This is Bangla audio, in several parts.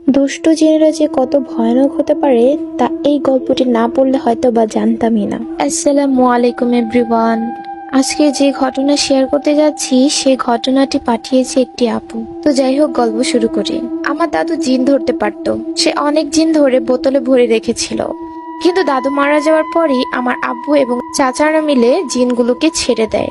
দুষ্ট জিনেরা যে কত ভয়ানক হতে পারে তা এই গল্পটি না পড়লে হয়তো বা জানতামই না। আসসালামু আলাইকুম এভরিওয়ান। আজকে যে ঘটনা শেয়ার করতে যাচ্ছি সে ঘটনাটি পাঠিয়েছে একটি আপু। তো যাই হোক, গল্প শুরু করি। আমার দাদু জিন ধরতে পারতো। সে অনেক জিন ধরে বোতলে ভরে রেখেছিল। কিন্তু দাদু মারা যাওয়ার পরই আমার আব্বু এবং চাচারা মিলে জিনগুলোকে ছেড়ে দেয়।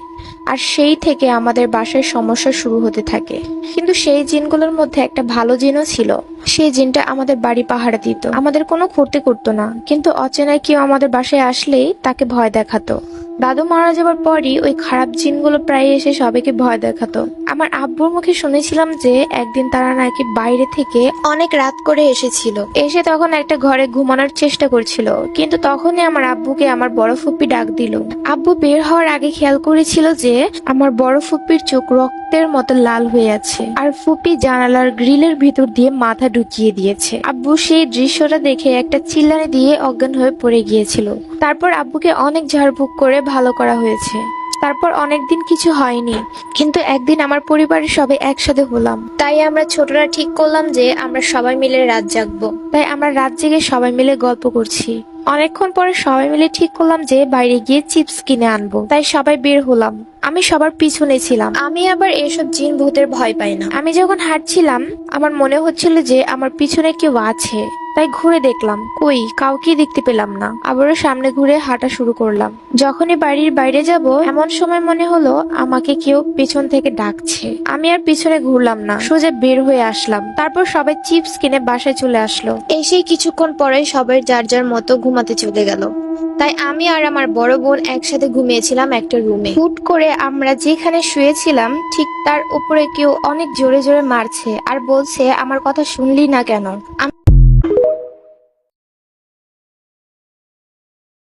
আর সেই থেকে আমাদের বাসায় সমস্যা শুরু হতে থাকে। কিন্তু সেই জিনগুলোর মধ্যে একটা ভালো জিনও ছিল। সেই জিনটা আমাদের বাড়ি পাহারা দিত, আমাদের কোনো ক্ষতি করতো না, কিন্তু অচেনায় কেউ আমাদের বাসায় আসলেই তাকে ভয় দেখাতো। দাদু মারা যাওয়ার পরই ওই খারাপ জিনগুলো প্রায় এসে সবাইকে ভয় দেখাতো। আমার আব্বুর মুখে শুনেছিলাম যে একদিন তারা নাকি বাইরে থেকে অনেক রাত করে এসেছিল, এসে তখন একটা ঘরে ঘুমানোর চেষ্টা করছিল। কিন্তু তখনই আমার আব্বুকে আমার বড় ফুপ্পি ডাক দিল। আব্বু বের হওয়ার আগে খেয়াল করেছিল যে আমার বড় ফুপ্পির চোখ রক্তের মতো লাল হয়ে আছে, আর ফুপ্পি জানালার গ্রিলের ভিতর দিয়ে মাথা ঢুকিয়ে দিয়েছে। আব্বু সেই দৃশ্যটা দেখে একটা চিল্লানি দিয়ে অজ্ঞান হয়ে পড়ে গিয়েছিল। তারপর আব্বুকে অনেক ঝাড়ফুঁক করে ভালো করা হয়েছে। তারপর অনেকদিন কিছু হয়নি, কিন্তু একদিন আমার পরিবারের সবাই একসাথে হলাম। তাই আমরা ছোটরা ঠিক করলাম যে আমরা সবাই মিলে রাত জাগবো। তাই আমরা রাত জেগে সবাই মিলে গল্প করছি। অনেকক্ষণ পরে সবাই মিলে ঠিক করলাম যে বাইরে গিয়ে চিপস কিনে আনবো। তাই সবাই বের হলাম। আমি সবার পিছনে ছিলাম। আমি আবার এসব জিন ভূতের ভয় পাই না। আমি যখন হাঁটছিলাম আমার মনে হচ্ছিল যে আমার পিছনে কেউ আছে। তাই ঘুরে দেখলাম, কই কাউকে দেখতে পেলাম না। আবারও সামনে ঘুরে হাঁটা শুরু করলাম। যখনই বাড়ির বাইরে যাব এমন সময় মনে হলো আমাকে কেউ পেছন থেকে ডাকছে। আমি আর পিছনে ঘুরলাম না, সোজা বের হয়ে আসলাম। তারপর সবাই চিপস কিনে বাসায় চলে আসলো। এসেই কিছুক্ষণ পরে সবাই যার যার মতো ঘুমাতে চলে গেল। তাই আমি আর আমার বড় বোন একসাথে ঘুমিয়েছিলাম একটা রুমে। হুট করে আমরা যেখানে শুয়েছিলাম ঠিক তার উপরে কেউ অনেক জোরে জোরে মারছে আর বলছে, আমার কথা শুনলি না কেন?